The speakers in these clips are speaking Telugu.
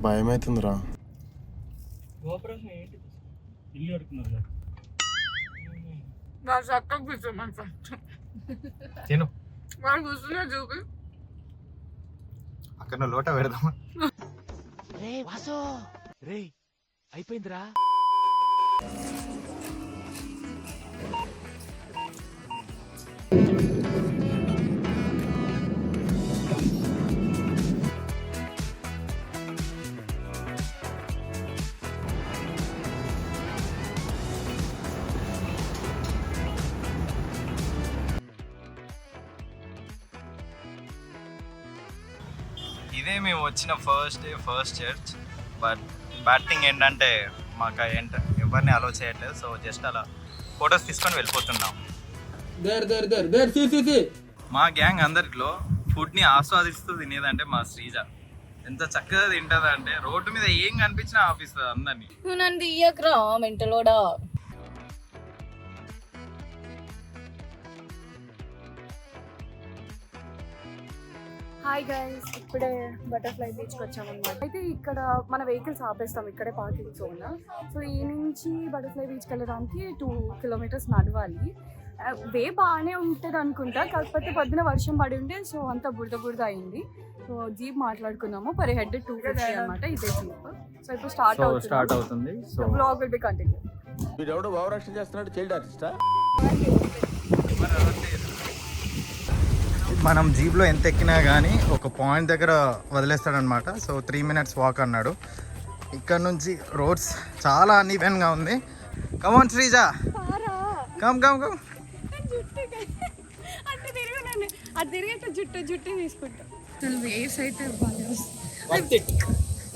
భయం అవుతుందిరా. అక్కడ లోట పెడదామా? అయిపోయిందిరా. ఇదే మేము వచ్చిన first day first church. But bad thing ఏంటంటే మాకు ఎవరిని అలో చేయట్లేదు. సో జస్ట్ అలా ఫొటోస్ తీసుకొని వెళ్ళిపోతున్నాం. మా గ్యాంగ్ అందరిలో ఫుడ్ని ఆస్వాదిస్తూ తినేదంటే మా శ్రీజ. ఎంత చక్కగా తింటుందంటే రోడ్డు మీద ఏం కనిపించినా ఆపిస్తుంది అందరినీ. నువ్వు నన్ను తీయకరా మెంటలోడా. హాయ్ గైస్, ఇప్పుడే బటర్ఫ్లై బీచ్కి వచ్చామన్నమాట. అయితే ఇక్కడ మన వెహికల్స్ ఆపేస్తాం, ఇక్కడే పార్కింగ్ జోన్. సో ఈ నుంచి బటర్ఫ్లై బీచ్కి వెళ్ళడానికి 2 kilometers నడవాలి. వే బాగానే ఉంటుంది అనుకుంటా, కాకపోతే పొద్దున వర్షం పడి ఉండే, సో అంతా బురద అయింది. సో జీప్ మాట్లాడుకున్నాము, పర్ హెడ్ 250 అనమాట. ఇదే జీప్. సో ఇప్పుడు స్టార్ట్ అవుతుంది. So blog will be continue. వీడెవడో భావరక్షణ చేస్తున్నాడు, చైల్డ్ ఆర్టిస్టా? మనం జీప్లో ఎంత ఎక్కినా కానీ ఒక పాయింట్ దగ్గర వదిలేస్తాడనమాట. సో 3 minutes వాక్ అన్నాడు. ఇక్కడ నుంచి రోడ్స్ చాలా అన్ఈవెన్గా ఉంది. కమాన్ శ్రీజా, కమ్ కమ్ కమ్. జుట్టు తీసుకుంటా. వేవ్స్ అయితే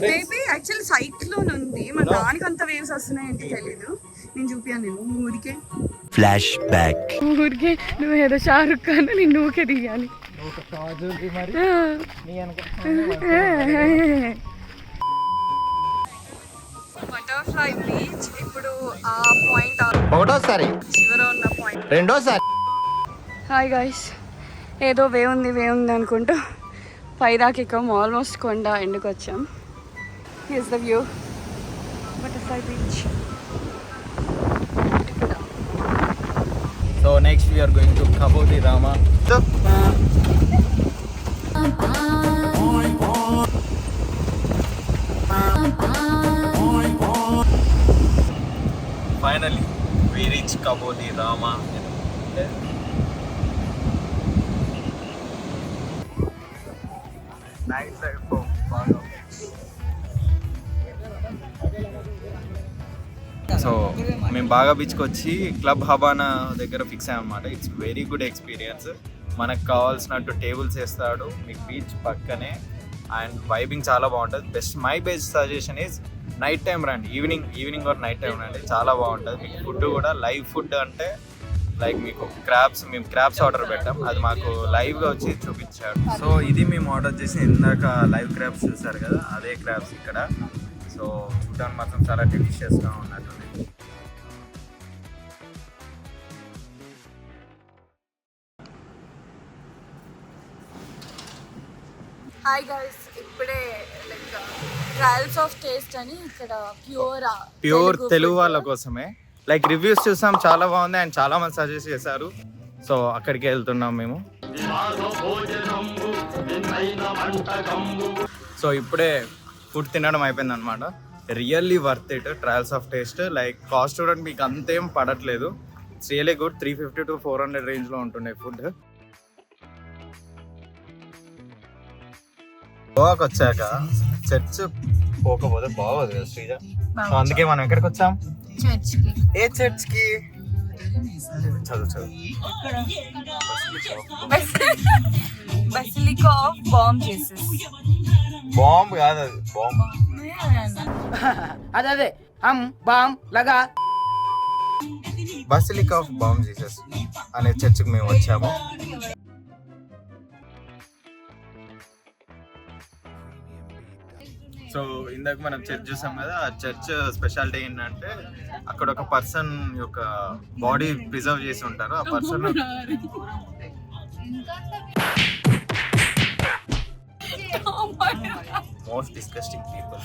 మేబీ యాక్చువల్ సైక్లోన్ ఉంది, మరి దానికి అంత వేవ్స్ వస్తున్నాయంటే తెలీదు. నేను చూపియాను, నేను ఊరికే ఫ్లాష్ బ్యాక్. ఊరికే నువ్వు ఏదో షారుఖ్ ఖాన్, నేను ఊరికే దిగాలి. బటర్ఫ్లై బీచ్ ఇప్పుడు ఆ పాయింట్ ఒకటోసారి చివర ఉన్న పాయింట్ రెండోసారి. హాయ్ గైస్, ఏదో వే ఉంది అనుకుంటూ పైదాకి ఎక్కాం. ఆల్మోస్ట్ కొండ ఎండుకు వచ్చాం. Here's the view, butterfly beach. So next we are going to Kabodi Rama. Finally we reach Kabodi Rama. Night life from Baga. So మేము బాగా బీచ్కి వచ్చి క్లబ్ హబానా దగ్గర ఫిక్స్ అయ్యామన్నమాట. It's very good experience. మనకు కావాల్సినట్టు టేబుల్స్ వేస్తాడు మీకు బీచ్ పక్కనే, అండ్ వైబింగ్ చాలా బాగుంటుంది. My best suggestion is night time రండి, ఈవినింగ్ ఆర్ నైట్ టైం రండి, చాలా బాగుంటుంది. మీకు ఫుడ్ కూడా లైవ్ ఫుడ్, అంటే లైక్ మీకు మేము క్రాబ్స్ ఆర్డర్ పెట్టాం, అది మాకు లైవ్గా వచ్చి చూపించాడు. సో ఇది మేము ఆర్డర్ చేసి ఇందాక లైవ్ క్రాబ్స్ చూసారు కదా, అదే క్రాబ్స్ ఇక్కడ. సో చూడడానికి మాత్రం చాలా డెలిషియస్గా ఉన్నట్టుంది. హాయ్ గైస్, ఇప్పుడే లైక్ ట్రయల్స్ ఆఫ్ టేస్ట్ అని ఇక్కడ ప్యూర్ తెలుగు వాళ్ళ కోసమే లైక్ రివ్యూస్ చూసాం, చాలా బాగుంది అండ్ చాలా మంది సజెస్ట్ చేశారు. సో అక్కడికి వెళ్తున్నాం మేము. సో ఇప్పుడే ఫుడ్ తినడం అయిపోయింది అనమాట. Really worth it. Trials of taste like cost చూడండి మీకు అంతేం పడట్లేదు. It's really good. 350 to 400 రేంజ్లో ఉంటుండే ఫుడ్. గోవాకి వచ్చాక చర్చ్ పోకపోతే బాగోదు కదా శ్రీజ. సో అందుకే మనం ఎక్కడికి వచ్చాం? ఏ చర్చ్ కి? చదువు Basilica of Bom Jesus. Bomb కాదు అది, బాంబ్. అదే బాంబ్ లగా. బసిలికా ఆఫ్ బాంబ్ జీసస్ అనే చర్చ్కి మేము వచ్చాము. సో ఇందాక మనం చర్చ్ చూసాం కదా, ఆ చర్చ్ స్పెషాలిటీ ఏంటంటే అక్కడ ఒక పర్సన్ యొక్క బాడీ ప్రిజర్వ్ చేసి ఉంటారు. ఆ పర్సన్ మోస్ట్ డిస్కస్టింగ్ పీపుల్.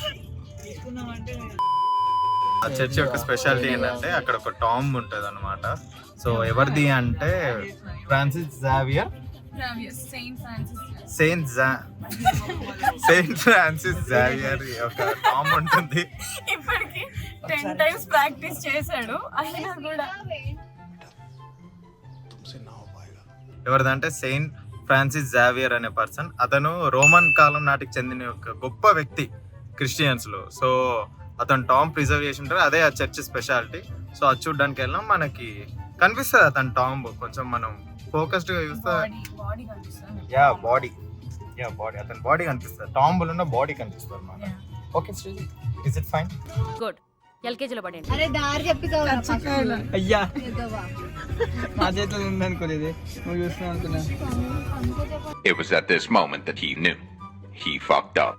ఆ చర్చ్ యొక్క స్పెషాలిటీ ఏంటంటే అక్కడ ఒక టాంబ్ ఉంటుంది అనమాట. సో ఎవరిది అంటే Francis Xavier, Saint Francis Xavier యొక్క టాంబ్ ఉంటుంది. ఇప్పటికి 10 times ప్రాక్టీస్ చేశాడు అయినా కూడా. ఎవరిదంటే సెయింట్ ఫ్రాన్సిస్ జావియర్ అనే పర్సన్. అతను రోమన్ కాలం నాటికి చెందిన ఒక గొప్ప వ్యక్తి క్రిస్టియన్స్ లో. సో అతను టాంబ్ ప్రిజర్వ్ చేసి ఉంటారు. అదే ఆ చర్చ్ స్పెషాలిటీ. సో అది చూడడానికి వెళ్ళాం. మనకి కనిపిస్తుంది అతని టాంబ్ కొంచెం మనం ఫోకస్డ్ గా చూస్తే బాడీ అతని బాడీ కనిపిస్తుంది. టాంబులు ఉన్న బాడీ కనిపిస్తుంది అన్నమాట. Okay, is it fine? Good. ఎల్కేజీలో పడండి. అరే దారి చెప్పి అయ్యా నా చేతిలో ఉందనుకోలేదు, నువ్వు చూస్తున్నావు అనుకున్నా. It was at this moment that he knew. He fucked up.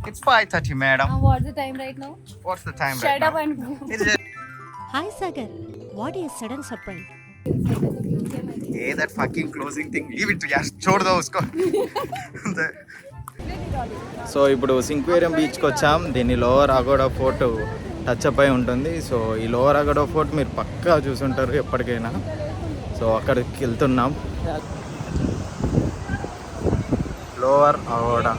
It's 5:30, madam. What's the time right now? What's the time Shut right up now? and go. It's just... hi Sagar, what is sudden surprise? Hey, that fucking closing thing. Leave it. Yeah, छोड़ दो उसको. సో ఇప్పుడు సింక్వేరియం బీచ్కి వచ్చాం. దీన్ని lower Aguada fort touch up అయి ఉంటుంది. సో ఈ లోవర్ అగోడా ఫోర్ట్ మీరు పక్కా చూసుంటారు ఎప్పటికైనా. సో అక్కడికి వెళ్తున్నాం. Lower Aguada.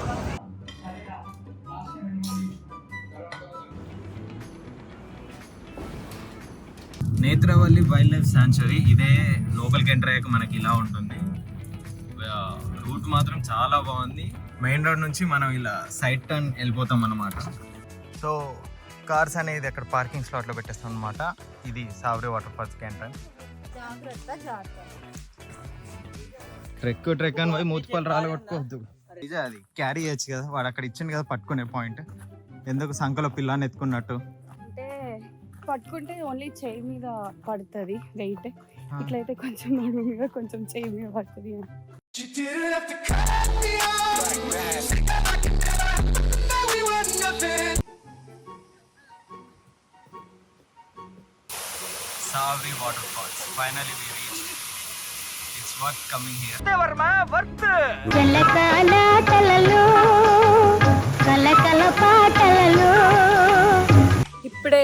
Netravali wild life sanctuary. ఇదే లోపలికి ఎంటర్ అయ్యాక మనకి ఇలా ఉంటుంది. రూట్ మాత్రం చాలా బాగుంది. మెయిన్ రోడ్ నుంచి మనం ఇలా సైడ్ టర్న్ వెళ్ళిపోతాం అన్నమాట. సో కార్స్ అనేది అక్కడ పార్కింగ్ స్లాట్లో పెట్టేస్తాం అనమాట. ఇది సావరీ వాటర్ ఫాల్స్కి ఎంట్రన్స్. ట్రెక్ అని పోయి మూతిపల్లి రాళ్ళు కొట్టుకోవద్దు. నిజం, అది క్యారీ చేయొచ్చు కదా. వాడు అక్కడ ఇచ్చింది కదా పట్టుకునే పాయింట్. ఎందుకు సంకలో పిల్లని ఎత్తుకున్నట్టు. అంటే పట్టుకుంటే ఓన్లీ చేయి మీద పడుతుంది వెయిట్. ఇట్లయితే కొంచెం నడుము మీద కొంచెం చేయి మీద పడుతుంది. Savri waterfalls. Finally we reached. It's worth coming here. కలకల కలలు కలకల పాటలలో. ఇప్పుడే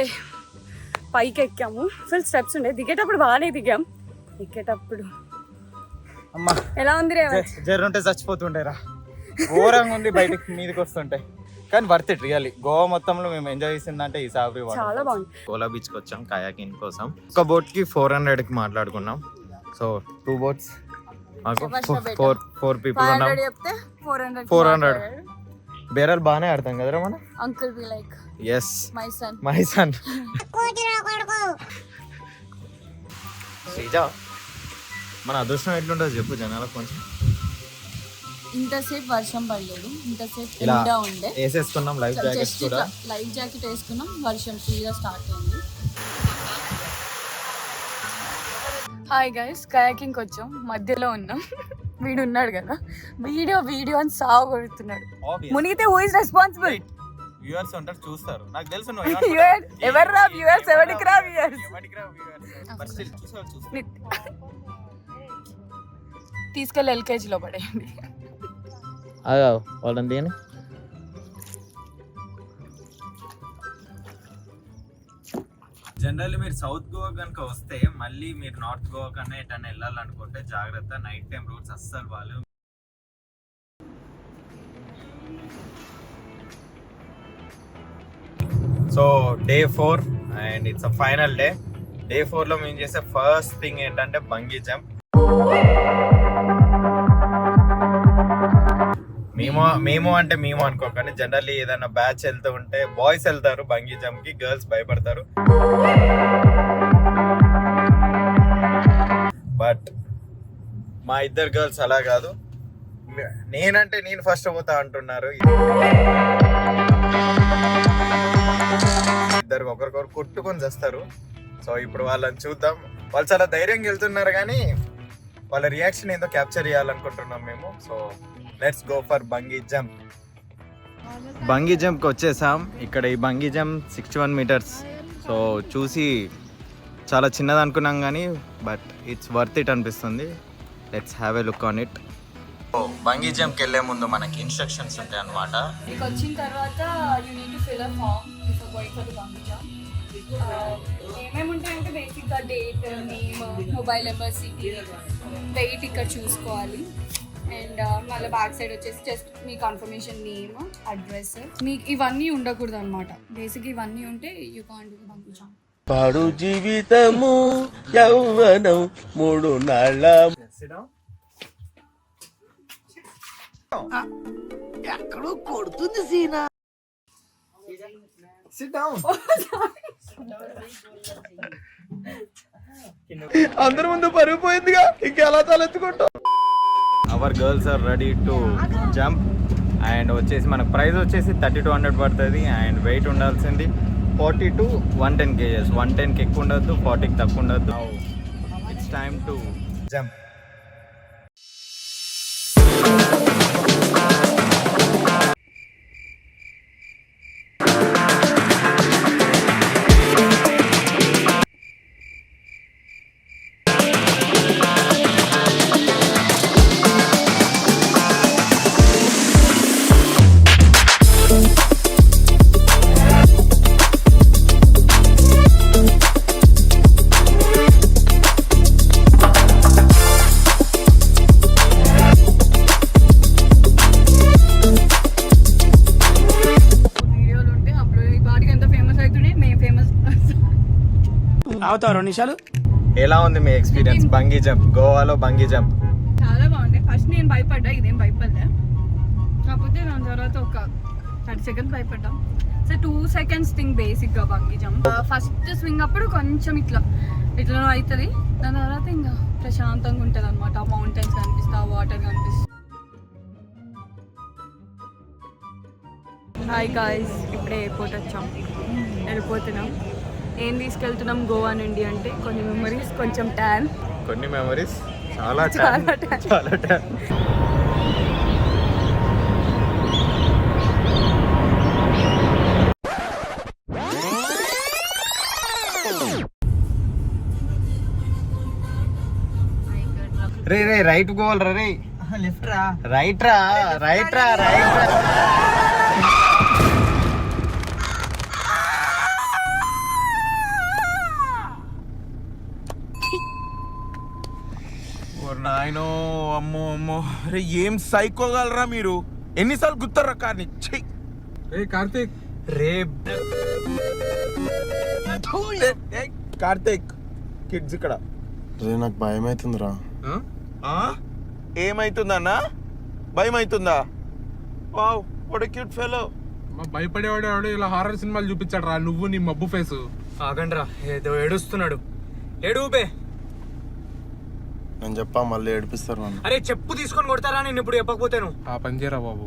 పైకి ఎక్కాము. ఫుల్ స్టెప్స్ ఉండే. దిగేటప్పుడు బాగానే దిగాం. ఎక్కేటప్పుడు అమ్మా ఎలా ఉంది రేవంత్? జర్రుంటే చచ్చిపోతుంటారా. ఘోరంగా ఉంది బయటకి మీదకి వస్తుంటాయి. కానీ వర్త్ ఇట్ రియల్లీ. గోవా మొత్తంలో మేము ఎంజాయ్ చేసిందంటే ఈ సావరీ వాటర్. చాలా బాగుంది. కోలా బీచ్కి వచ్చాం కయాకింగ్ కోసం. ఒక బోట్కి 400కి మాట్లాడుకున్నాం. సో 2 boats మాకు 4 people ఉన్నాం. 400 బేరాలు బాగానే ఆడతాం కదరా మనం. Uncle be like as my son. Sreeja, మన అదృష్టం ఎట్లుంటుంది చెప్పు జనాలకు కొంచెం. ఇంతసేపు వర్షం పడలేదు, ఇంతసేపు ఇలా ఎండ ఉండే. వేసేసుకున్నాం లైఫ్ జాకెట్స్ కూడా. లైఫ్ జాకెట్ వేసుకున్నాం. వర్షం ఫ్రీగా స్టార్ట్ అయింది. హాయ్ గైస్, కయాకింగ్ వచ్చాం. మధ్యలో ఉన్నాం. వీడు ఉన్నాడు కదా, వీడియో అని సాగు కొడుతున్నాడు. మునిగితే హూ ఇస్ రెస్పాన్సిబుల్? వ్యూవర్స్ ఉంటారు, చూస్తారు. నాకు తెలుసు ఎవర్రా వ్యూవర్స్? ఎవరికి రా వ్యూవర్స్? తీసుకెళ్ళి ఎల్కేజీలో పడేయండి. వాళ్ళని తీయని. జనరల్లీ మీరు సౌత్ గోవా కనుక వస్తే మళ్ళీ మీరు నార్త్ గోవా కన్నా ఎటన్నా వెళ్ళాలనుకుంటే జాగ్రత్త. నైట్ టైం రూట్స్ అస్సలు బాగాలేవు. So day 4 and it's a final day. Day 4లో మేము చేసే ఫస్ట్ థింగ్ ఏంటంటే బంగీ జంప్. మేము అంటే మేము అనుకోకండి. జనరల్లీ ఏదైనా బ్యాచ్ వెళ్తూ ఉంటే బాయ్స్ వెళ్తారు బంగీ జంప్ కి, గర్ల్స్ భయపడతారు. బట్ మా ఇద్దరు గర్ల్స్ అలా కాదు. నేనంటే నేను ఫస్ట్ పోతా అంటున్నారు. ఇద్దరు ఒకరికొకరు కొట్టుకొని చేస్తారు. సో ఇప్పుడు వాళ్ళని చూద్దాం. వాళ్ళు చాలా ధైర్యంగా వెళ్తున్నారు కానీ వాళ్ళ రియాక్షన్ ఏందో క్యాప్చర్ చేయాలనుకుంటున్నాం మేము. So let's go for bungee jump. Bungee జంప్కి వచ్చేసాం. ఇక్కడ ఈ బంగీ జంప్ 61 meters. సో చూసి చాలా చిన్నది అనుకున్నాం కానీ బట్ ఇట్స్ వర్త్ ఇట్ అనిపిస్తుంది. Let's have a look on it. Bungee జంప్కి వెళ్ళే ముందు మనకి ఇన్స్ట్రక్షన్స్ ఉంటాయి అన్నమాట. మీకు వచ్చిన తర్వాత you need to fill a form before going for the bungee jump. ఏమేమి ఉంటాయంటే బేసిక్గా date, name, mobile number, city, weight ఇక్కడ చూసుకోవాలి. అండ్ మళ్ళీ బ్యాక్ సైడ్ వచ్చేసి జస్ట్ మీ కన్ఫర్మేషన్, నేమ్, అడ్రస్. మీకు ఇవన్నీ ఉండకూడదు అనమాట. బేసిక్ ఇవన్నీ ఉంటే you can't do bungee jump. పాడు జీవితము యౌవనం 3 నాళ్ళ. ఎక్కడో కొడుతుంది సీనా. అందరి ముందు పరుగు పోయిందిగా, ఇంకెలా తలెత్తుకుంటాం. Our girls are ready to jump. And వచ్చేసి మనకు ప్రైస్ వచ్చేసి 3200 పడుతుంది. అండ్ వెయిట్ ఉండాల్సింది 40 to 110 kgs. 110కి ఎక్కువ ఉండొద్దు, 40కి తక్కువ ఉండొద్దు. It's time to jump. వీడియోలు ఉంటే అప్పుడు ఈ పాటికి ఎంత ఫేమస్ అవుతుండే, మేము ఫేమస్. అవుతావు 2 నిమిషాలు. ఎలా ఉంది మీ ఎక్స్పీరియన్స్ బంగీ జంప్? గోవాలో బంగీ జంప్ చాలా బాగుంది. ఫస్ట్ నేను భయపడ్డా, ఇదేం భయపడలే. కాకపోతే దాని తర్వాత ఒక 30 seconds భయపడ్డా. సో 2 seconds థింగ్ బేసిక్గా బంగీ జంప్. ఫస్ట్ స్వింగ్ అప్పుడు కొంచెం ఇట్లా అవుతుంది. దాని తర్వాత ఇంకా ప్రశాంతంగా ఉంటుంది అనమాట. ఆ మౌంటైన్స్ కనిపిస్తా, వాటర్ కనిపిస్తుంది. హాయ్ గాయ్స్, ఇప్పుడే ఎయిర్పోర్ట్ వచ్చాం, వెళ్ళిపోతున్నాం. ఏం తీసుకెళ్తున్నాం గోవా నుండి అంటే కొన్ని మెమరీస్, కొంచెం ట్యాన్. కొన్ని మెమరీస్, చాలా చాలా ట్యాన్, చాలా ట్యాన్. రే రే రైట్ పోవాలి రా. రే లెఫ్ట్ రా. రైట్ రా, రైట్ రా, రైట్ రా. నాయనో, అమ్మో అమ్మో, అరే ఏం సైకోగలరా మీరు. ఎన్నిసార్లు గుర్తారా కార్ని. కార్తీక్, రే కార్తీక్ కిడ్స్ ఇక్కడ. రే నాకు భయం అవుతుందిరా. ఏమైతుందన్నా? భయం అవుతుందా? Wow, what a cute fellow. భయపడేవాడు ఇలా హారర్ సినిమాలు చూపించాడు రా. నువ్వు నీ మబ్బు ఫేసు. ఆగండ్రా, ఏదో ఏడుస్తున్నాడు. ఏడుపే. నేను చెప్పా మళ్ళీ ఏడిపిస్తారు నన్ను. అరే చెప్పు తీసుకొని కొడతారా నేను ఇప్పుడు చెప్పకపోతేను. ఆ పని చేయరా బాబు.